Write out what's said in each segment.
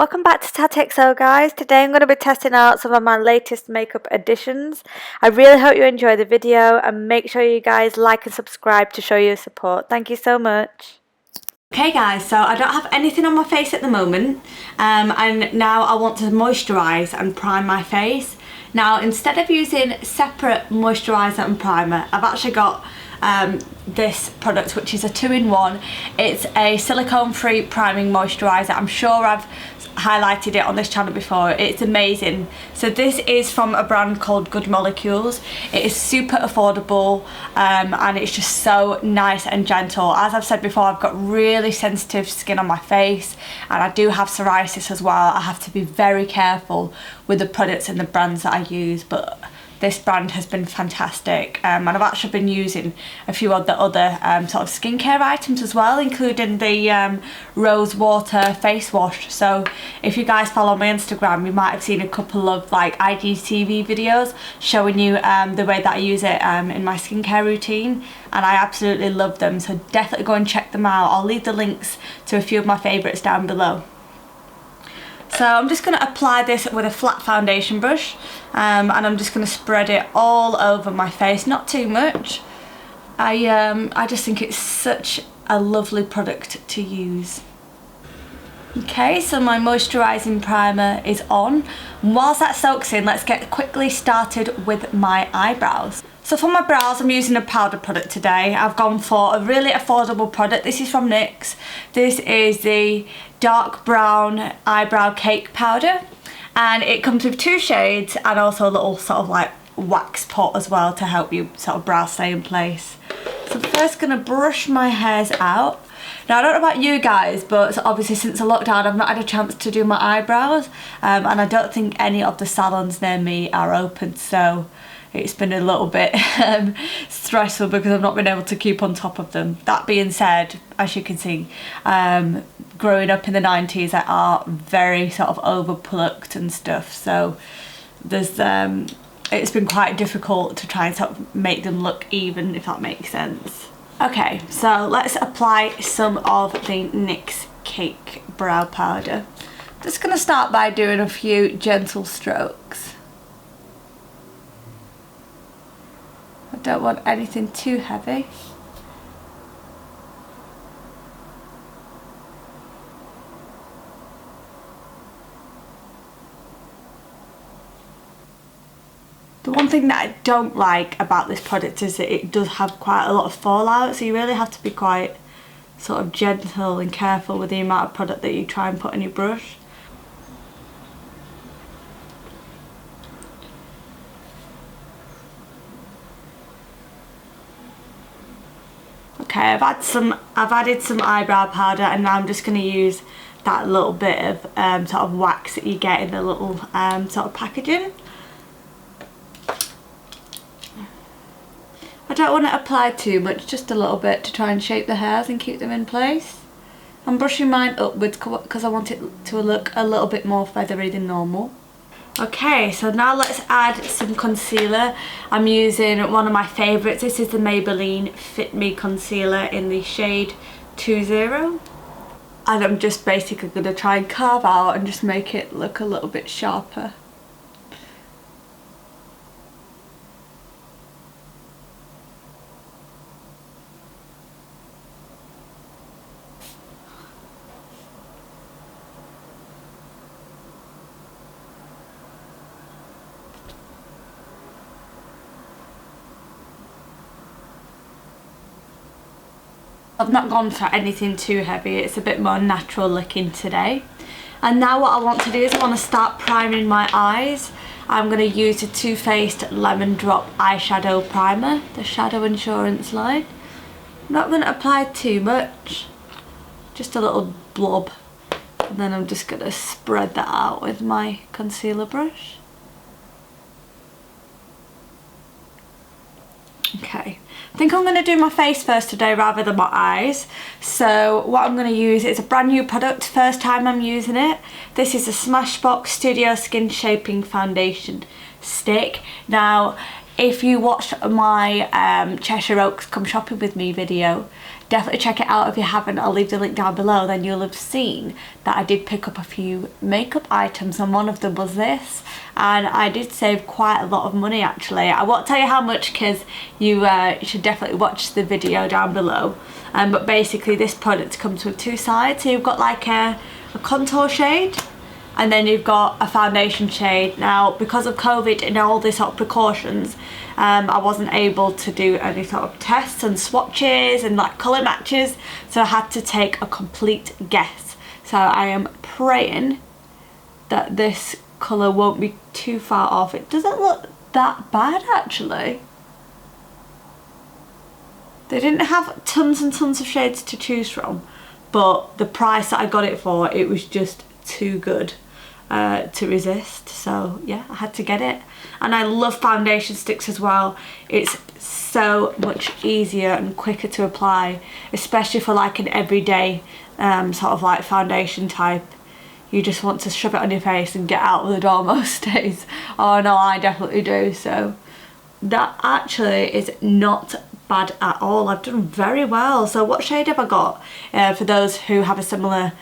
Welcome back to TatXO guys. Today I'm going to be testing out some of my latest makeup additions. I really hope you enjoy the video and make sure you guys like and subscribe to show your support. Thank you so much. Okay guys, so I don't have anything on my face at the moment and now I want to moisturise and prime my face. Now instead of using separate moisturiser and primer, I've actually got this product which is a 2-in-1. It's a silicone free priming moisturiser. I'm sure I've highlighted it on this channel before. It's amazing. So this is from a brand called Good Molecules. It is super affordable and it's just so nice and gentle. As I've said before, I've got really sensitive skin on my face and I do have psoriasis as well. I have to be very careful with the products and the brands that I use, but this brand has been fantastic and I've actually been using a few of the other sort of skincare items as well, including the rosewater face wash. So if you guys follow my Instagram, you might have seen a couple of like IGTV videos showing you the way that I use it in my skincare routine, and I absolutely love them, so definitely go and check them out. I'll leave the links to a few of my favourites down below. So I'm just going to apply this with a flat foundation brush and I'm just going to spread it all over my face, not too much. I just think it's such a lovely product to use. Okay, so my moisturising primer is on. And whilst that soaks in, let's get quickly started with my eyebrows. So for my brows, I'm using a powder product today. I've gone for a really affordable product. This is from NYX. This is the dark brown eyebrow cake powder, and it comes with 2 shades and also a little sort of like wax pot as well to help you sort of brow stay in place. So I'm first going to brush my hairs out. Now I don't know about you guys, but obviously since the lockdown I've not had a chance to do my eyebrows and I don't think any of the salons near me are open, so it's been a little bit stressful because I've not been able to keep on top of them. That being said, as you can see, growing up in the 90s I are very sort of over plucked and stuff, so there's it's been quite difficult to try and sort of make them look even, if that makes sense. Okay, so let's apply some of the NYX Cake Brow Powder. Just going to start by doing a few gentle strokes. I don't want anything too heavy. The one thing that I don't like about this product is that it does have quite a lot of fallout, so you really have to be quite sort of gentle and careful with the amount of product that you try and put on your brush. Okay, I've added some eyebrow powder and now I'm just going to use that little bit of sort of wax that you get in the little sort of packaging. I don't want to apply too much, just a little bit to try and shape the hairs and keep them in place. I'm brushing mine upwards because I want it to look a little bit more feathery than normal. Okay, so now let's add some concealer. I'm using one of my favourites. This is the Maybelline Fit Me Concealer in the shade 20. And I'm just basically going to try and carve out and just make it look a little bit sharper. I've not gone for anything too heavy, it's a bit more natural looking today. And now what I want to do is I want to start priming my eyes. I'm going to use the Too Faced Lemon Drop Eyeshadow Primer, the Shadow Insurance line. I'm not going to apply too much, just a little blob. And then I'm just going to spread that out with my concealer brush. Okay, I think I'm going to do my face first today rather than my eyes. So what I'm going to use is a brand new product, first time I'm using it. This is a Smashbox Studio Skin Shaping Foundation Stick. Now if you watched my Cheshire Oaks Come Shopping With Me video, definitely check it out if you haven't. I'll leave the link down below. Then you'll have seen that I did pick up a few makeup items, and one of them was this, and I did save quite a lot of money actually. I won't tell you how much because you should definitely watch the video down below. But basically this product comes with two sides. So you've got like a contour shade, and then you've got a foundation shade. Now because of COVID and all these sort of precautions, I wasn't able to do any sort of tests and swatches and like colour matches, so I had to take a complete guess. So I am praying that this colour won't be too far off. It doesn't look that bad actually. They didn't have tons and tons of shades to choose from, but the price that I got it for, it was just too good to resist. So yeah, I had to get it. And I love foundation sticks as well. It's so much easier and quicker to apply, especially for like an everyday sort of like foundation type. You just want to shove it on your face and get out of the door most days. Oh no, I definitely do. So that actually is not bad at all. I've done very well. So what shade have I got? For those who have a similar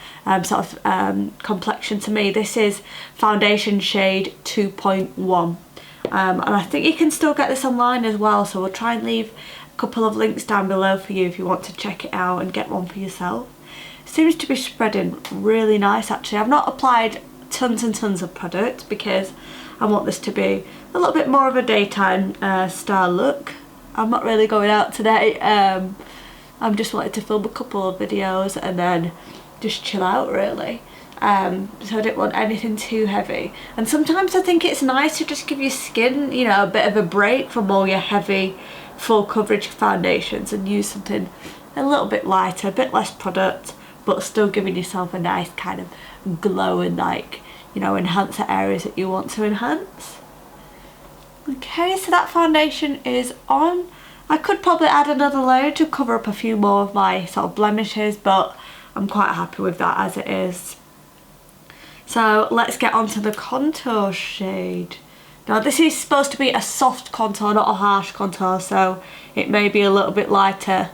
sort of complexion to me, this is foundation shade 2.1. And I think you can still get this online as well, so we'll try and leave a couple of links down below for you if you want to check it out and get one for yourself. It seems to be spreading really nice actually. I've not applied tons and tons of product because I want this to be a little bit more of a daytime style look. I'm not really going out today. I'm just wanting to film a couple of videos and then just chill out really. So I didn't want anything too heavy. And sometimes I think it's nice to just give your skin, you know, a bit of a break from all your heavy full coverage foundations and use something a little bit lighter, a bit less product, but still giving yourself a nice kind of glow and like, you know, enhance the areas that you want to enhance. Okay, so that foundation is on. I could probably add another layer to cover up a few more of my sort of blemishes, but I'm quite happy with that as it is. So let's get on to the contour shade. Now this is supposed to be a soft contour, not a harsh contour, so it may be a little bit lighter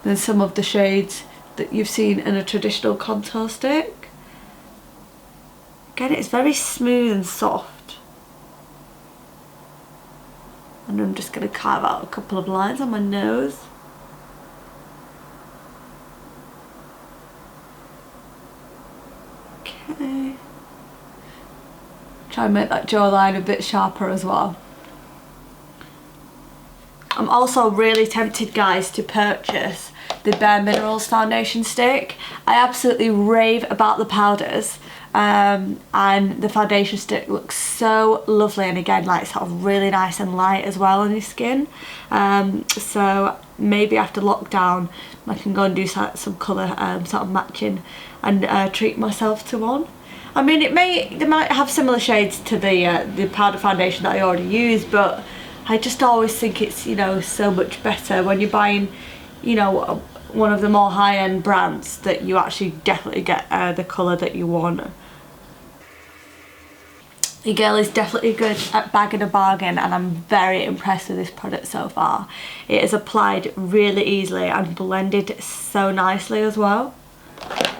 than some of the shades that you've seen in a traditional contour stick. Again, it's very smooth and soft. And I'm just going to carve out a couple of lines on my nose. Okay. Try and make that jawline a bit sharper as well. I'm also really tempted, guys, to purchase the Bare Minerals foundation stick. I absolutely rave about the powders, and the foundation stick looks so lovely, and again, like sort of really nice and light as well on your skin. So maybe after lockdown I can go and do some colour sort of matching and treat myself to one. I mean, they might have similar shades to the powder foundation that I already use, but I just always think it's, you know, so much better when you're buying, you know, one of the more high-end brands, that you actually definitely get the colour that you want. Your girl is definitely good at bagging a bargain, and I'm very impressed with this product so far. It is applied really easily and blended so nicely as well.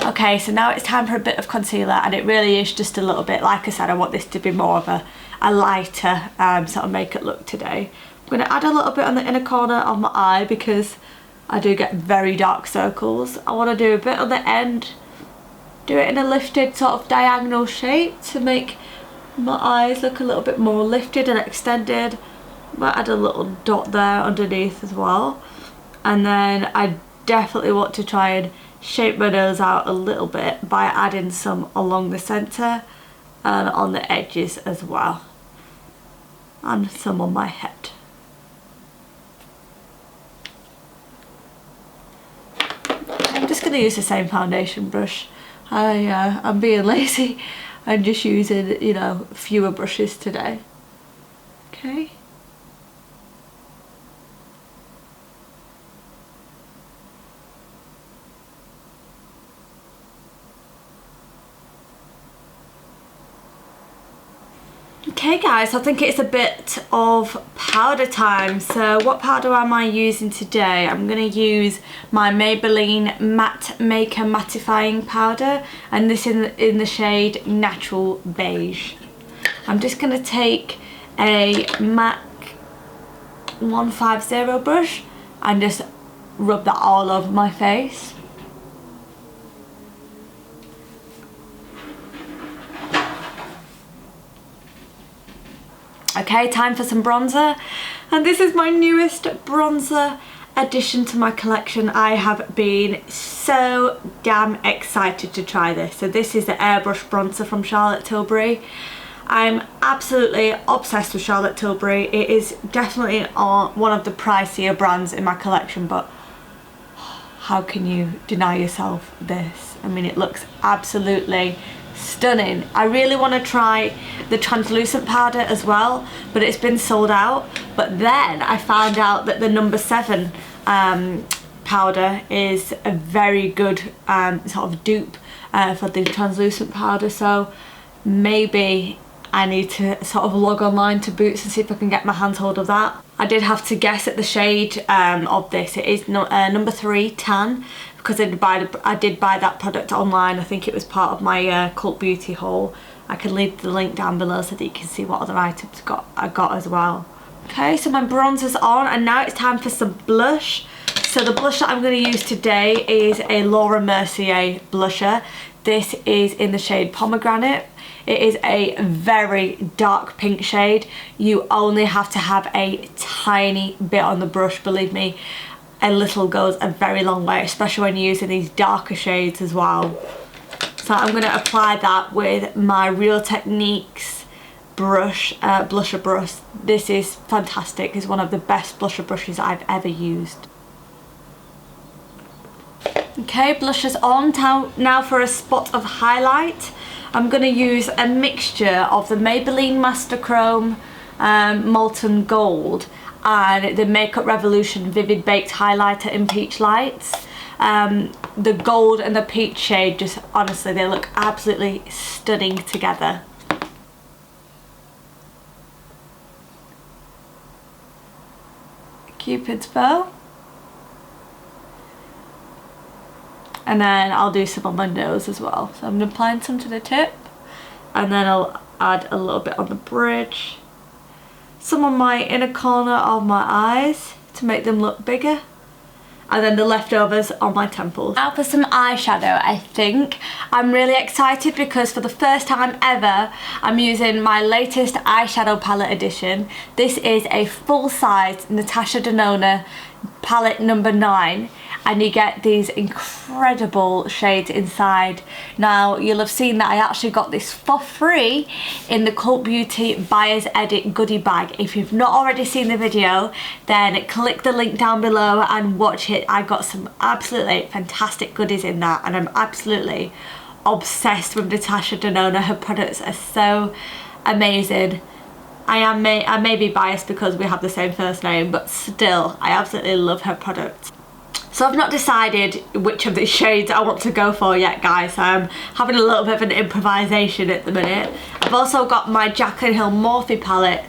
Okay, so now it's time for a bit of concealer, and it really is just a little bit, like I said, I want this to be more of a lighter sort of makeup look today. I'm going to add a little bit on the inner corner of my eye because I do get very dark circles. I want to do a bit on the end, do it in a lifted sort of diagonal shape to make my eyes look a little bit more lifted and extended. Might add a little dot there underneath as well. And then I definitely want to try and shape my nose out a little bit by adding some along the centre and on the edges as well, and some on my head. I'm just going to use the same foundation brush. I'm being lazy and just using, you know, fewer brushes today. Okay. Okay guys, I think it's a bit of powder time. So what powder am I using today? I'm going to use my Maybelline Matte Maker Mattifying Powder, and this in the shade Natural Beige. I'm just going to take a MAC 150 brush and just rub that all over my face. Okay, time for some bronzer, and this is my newest bronzer addition to my collection. I have been so damn excited to try this. So this is the airbrush bronzer from Charlotte Tilbury. I'm absolutely obsessed with Charlotte Tilbury. It is definitely one of the pricier brands in my collection, but how can you deny yourself this? I mean, it looks absolutely stunning. I really want to try the translucent powder as well, but it's been sold out. But then I found out that the number 7 powder is a very good sort of dupe for the translucent powder, so maybe I need to sort of log online to Boots and see if I can get my hands hold of that. I did have to guess at the shade of this. It is number 3 tan, because I did buy that product online. I think it was part of my Cult Beauty haul. I can leave the link down below so that you can see what other items I got as well. Okay, so my bronzer's on, and now it's time for some blush. So the blush that I'm going to use today is a Laura Mercier blusher. This is in the shade Pomegranate. It is a very dark pink shade. You only have to have a tiny bit on the brush, believe me. A little goes a very long way, especially when you're using these darker shades as well. So I'm going to apply that with my Real Techniques brush, blusher brush. This is fantastic. It's one of the best blusher brushes I've ever used. Okay, blusher's on. Now for a spot of highlight. I'm going to use a mixture of the Maybelline Master Chrome Molten Gold and the Makeup Revolution Vivid Baked Highlighter in Peach Lights. The gold and the peach shade, just honestly, they look absolutely stunning together. Cupid's bow. And then I'll do some on my nose as well. So I'm applying some to the tip, and then I'll add a little bit on the bridge, some on my inner corner of my eyes to make them look bigger, and then the leftovers on my temples. Now for some eyeshadow. I think I'm really excited because for the first time ever I'm using my latest eyeshadow palette edition. This is a full-size Natasha Denona palette number 9, and you get these incredible shades inside. Now you'll have seen that I actually got this for free in the Cult Beauty Buyer's Edit goodie bag. If you've not already seen the video, then click the link down below and watch it. I got some absolutely fantastic goodies in that, and I'm absolutely obsessed with Natasha Denona. Her products are so amazing. I may be biased because we have the same first name, but still I absolutely love her products. So I've not decided which of these shades I want to go for yet, guys. I'm having a little bit of an improvisation at the minute. I've also got my Jaclyn Hill Morphe palette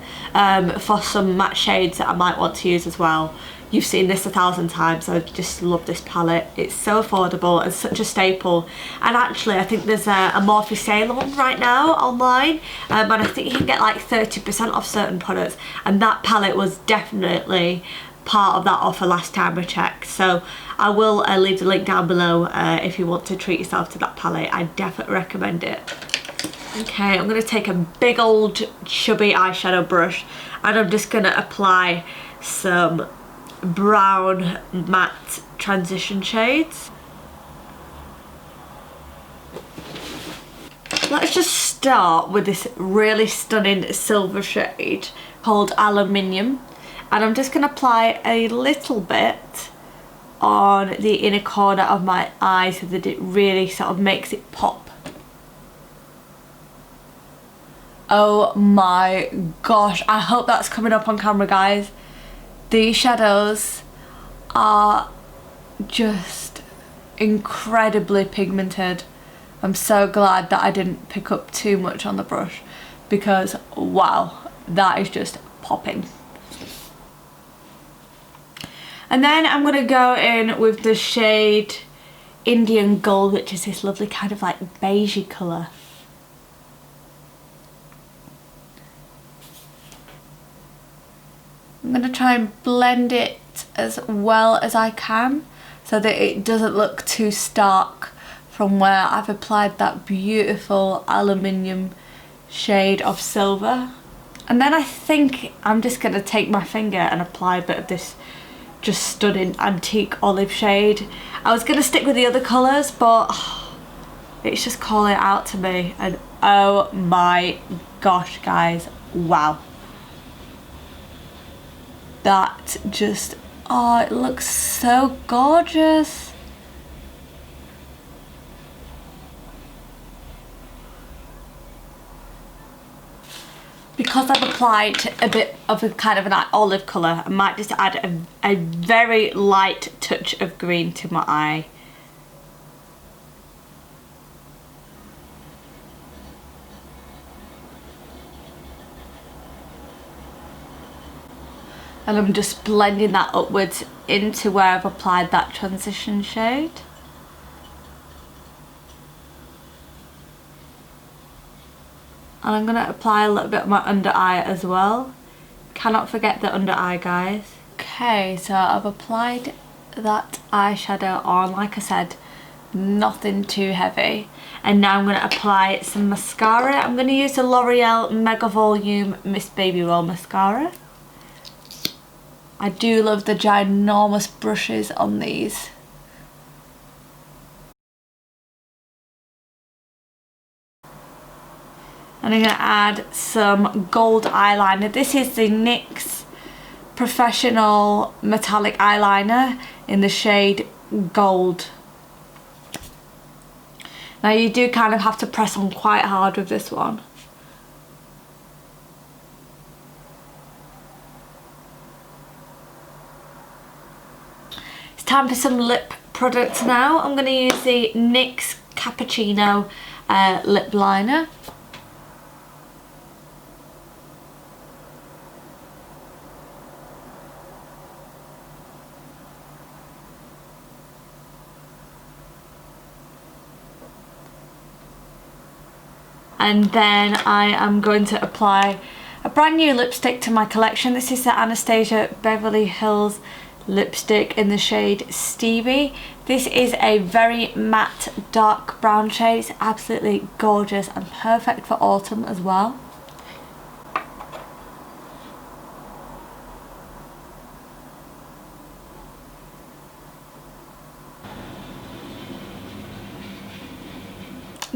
for some matte shades that I might want to use as well. You've seen this 1,000 times, so I just love this palette. It's so affordable and such a staple. And actually, I think there's a Morphe sale on right now online, and I think you can get like 30% off certain products, and that palette was definitely part of that offer last time I checked. So I will leave the link down below if you want to treat yourself to that palette. I definitely recommend it. Okay, I'm going to take a big old chubby eyeshadow brush, and I'm just going to apply some brown matte transition shades. Let's just start with this really stunning silver shade called Aluminium, and I'm just going to apply a little bit on the inner corner of my eye so that it really sort of makes it pop. Oh my gosh, I hope that's coming up on camera, guys. These shadows are just incredibly pigmented. I'm so glad that I didn't pick up too much on the brush, because wow, that is just popping. And then I'm going to go in with the shade Indian Gold, which is this lovely kind of like beigey colour. I'm going to try and blend it as well as I can so that it doesn't look too stark from where I've applied that beautiful aluminium shade of silver. And then I think I'm just going to take my finger and apply a bit of this just stunning antique olive shade. I was going to stick with the other colours, but it's just calling out to me, and oh my gosh guys, wow. That just, oh, it looks so gorgeous. Because I've applied a bit of a kind of an olive colour, I might just add a very light touch of green to my eye. And I'm just blending that upwards into where I've applied that transition shade. And I'm going to apply a little bit of my under eye as well. Cannot forget the under eye, guys. Okay, so I've applied that eyeshadow on, like I said, nothing too heavy. And now I'm going to apply some mascara. I'm going to use the L'Oreal Mega Volume Miss Baby Roll Mascara. I do love the ginormous brushes on these. And I'm going to add some gold eyeliner. This is the NYX Professional Metallic Eyeliner in the shade Gold. Now you do kind of have to press on quite hard with this one. It's time for some lip products now. I'm going to use the NYX Cappuccino lip liner. And then I am going to apply a brand new lipstick to my collection. This is the Anastasia Beverly Hills lipstick in the shade Stevie. This is a very matte dark brown shade. It's absolutely gorgeous and perfect for autumn as well.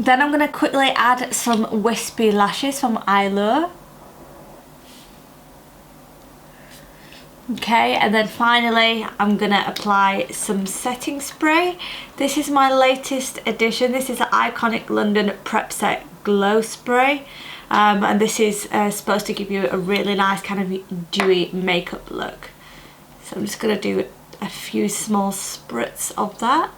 Then I'm going to quickly add some wispy lashes from Eyelure. Okay, and then finally I'm going to apply some setting spray. This is my latest addition. This is the Iconic London Prep Set Glow Spray. And this is supposed to give you a really nice kind of dewy makeup look. So I'm just going to do a few small spritz of that.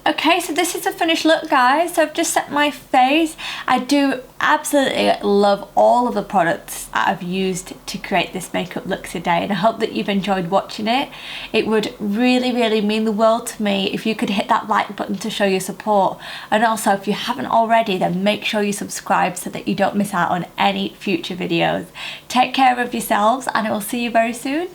Okay, so this is the finished look, guys. So I've just set my face. I do absolutely love all of the products that I've used to create this makeup look today, and I hope that you've enjoyed watching it. It would really, really mean the world to me if you could hit that like button to show your support. And also, if you haven't already, then make sure you subscribe so that you don't miss out on any future videos. Take care of yourselves, and I will see you very soon.